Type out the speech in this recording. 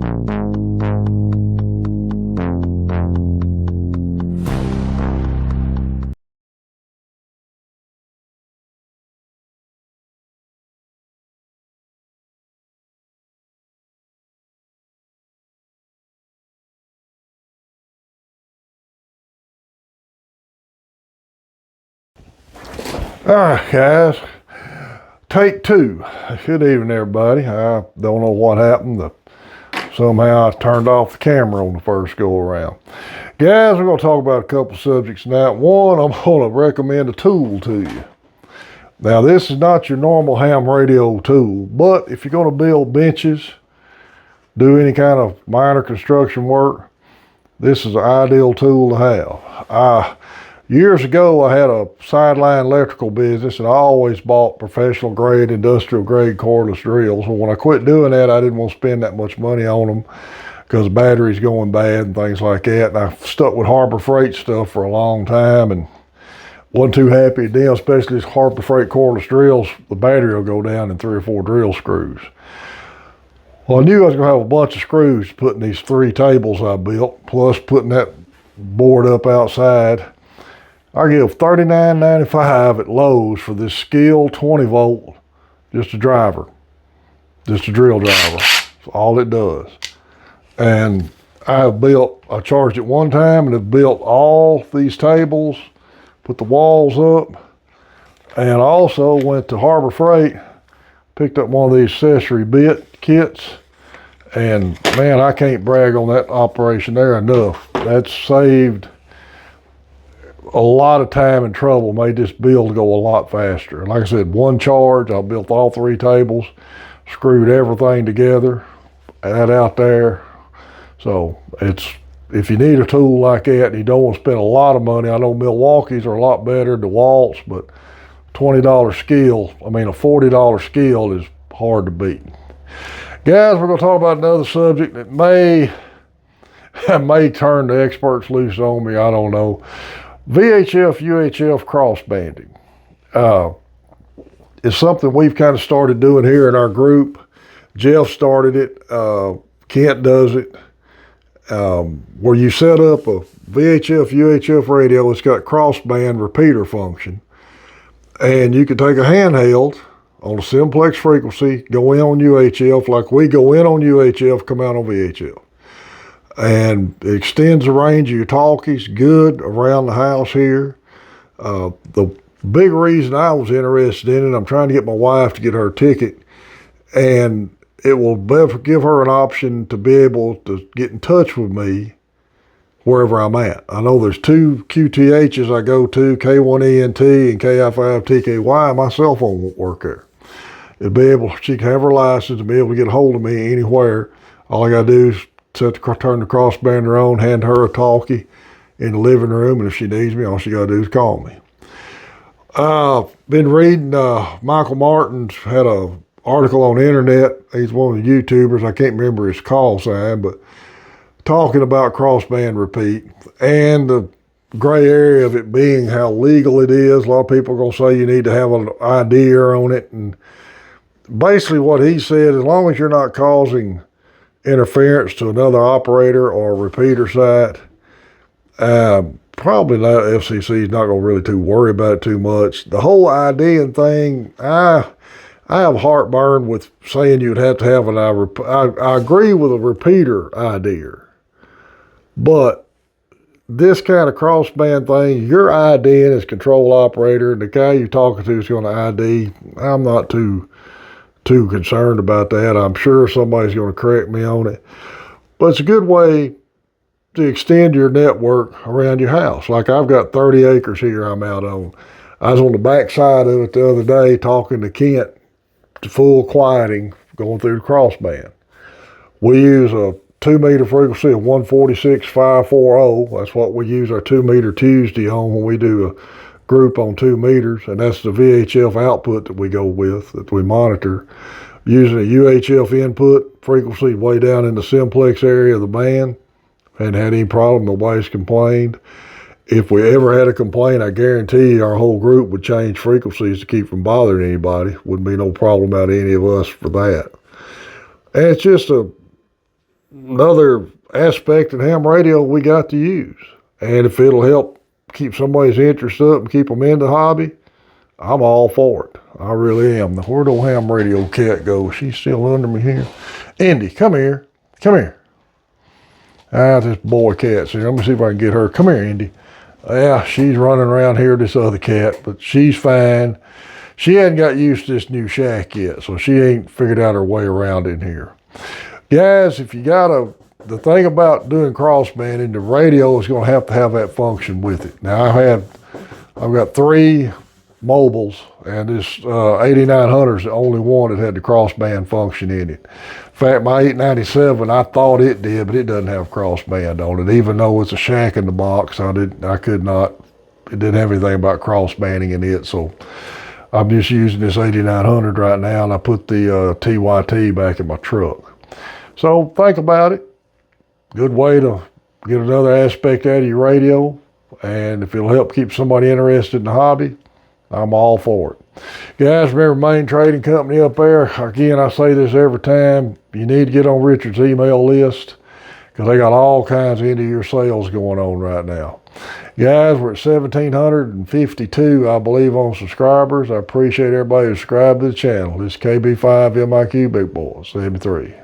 All right, guys. Take two. Good evening, everybody. I don't know what happened. Somehow I turned off the camera on the first go around. Guys, we're going to talk about a couple subjects tonight. One, I'm going to recommend a tool to you. Now, this is not your normal ham radio tool, but if you're going to build benches, do any kind of minor construction work, this is an ideal tool to have. Years ago, I had a sideline electrical business, and I always bought professional grade, industrial grade cordless drills. Well, when I quit doing that, I didn't want to spend that much money on them because batteries going bad and things like that. And I stuck with Harbor Freight stuff for a long time and wasn't too happy with them, especially these Harbor Freight cordless drills. The battery will go down in 3 or 4 drill screws. Well, I knew I was going to have a bunch of screws to put in these 3 tables I built, plus putting that board up outside. I give $39.95 at Lowe's for this Skill 20 volt, just a driver, just a drill driver. That's all it does. And I charged it one time and have built all these tables, put the walls up, and also went to Harbor Freight, picked up one of these accessory bit kits, and man, I can't brag on that operation there enough. That's saved a lot of time and trouble, made this build go a lot faster. And like I said, one charge, I built all 3 tables, screwed everything together, that out there. So if you need a tool like that and you don't want to spend a lot of money, I know Milwaukee's are a lot better than DeWalt's, but a $40 skill is hard to beat. Guys, we're going to talk about another subject that may turn the experts loose on me, I don't know. VHF, UHF crossbanding is something we've kind of started doing here in our group. Jeff started it. Kent does it. Where you set up a VHF, UHF radio, it's got crossband repeater function. And you can take a handheld on a simplex frequency, go in on UHF like we go in on UHF, come out on VHF. And it extends the range of your talkies good around the house here. The big reason I was interested in it, I'm trying to get my wife to get her ticket, and it will give her an option to be able to get in touch with me wherever I'm at. I know there's 2 QTHs I go to, K1ENT and KI5TKY. My cell phone won't work there. She can have her license and be able to get a hold of me anywhere. All I got to do is turn the crossbander on, hand her a talkie in the living room, and if she needs me, all she got to do is call me. Been reading, Michael Martin's had an article on the internet. He's one of the YouTubers. I can't remember his call sign, but talking about crossband repeat and the gray area of it being how legal it is. A lot of people are going to say you need to have an ID on it. And basically what he said, as long as you're not causing interference to another operator or repeater site, probably not, FCC is not going to really worry about it too much. The whole IDing thing, I have heartburn with saying you'd have to have I agree with a repeater idea, but this kind of crossband thing, you're IDing as control operator, and the guy you're talking to is going to ID. I'm not too concerned about that. I'm sure somebody's going to correct me on it. But it's a good way to extend your network around your house. Like I've got 30 acres here I'm out on. I was on the back side of it the other day talking to Kent to full quieting going through the crossband. We use a 2-meter frequency of 146,540. That's what we use our 2-meter Tuesday on when we do a group on 2 meters, and that's the VHF output that we go with, that we monitor. Using a UHF input frequency way down in the simplex area of the band. Hadn't had any problem, nobody's complained. If we ever had a complaint, I guarantee our whole group would change frequencies to keep from bothering anybody. Wouldn't be no problem out of any of us for that. And it's just another aspect of ham radio we got to use. And if it'll help keep somebody's interest up and keep them in the hobby, I'm all for it. I really am. Now, where'd old ham radio cat go? She's still under me here. Indy, come here. Come here. This boy cat's here. Let me see if I can get her. Come here, Indy. Yeah, she's running around here, this other cat, but she's fine. She hadn't got used to this new shack yet, so she ain't figured out her way around in here. Guys, if you got the thing about doing crossbanding, the radio is going to have that function with it. Now, I've got 3 mobiles, and this 8900 is the only one that had the crossband function in it. In fact, my 897, I thought it did, but it doesn't have crossband on it. Even though it's a shack in the box, it didn't have anything about crossbanding in it, so I'm just using this 8900 right now, and I put the TYT back in my truck. So think about it. Good way to get another aspect out of your radio, and if it'll help keep somebody interested in the hobby, I'm all for it. Guys, remember Main Trading Company up there. Again, I say this every time. You need to get on Richard's email list because they got all kinds of end-of-year sales going on right now. Guys, we're at 1,752, I believe, on subscribers. I appreciate everybody who subscribed to the channel. This is KB5 MIQ Big Boy 73.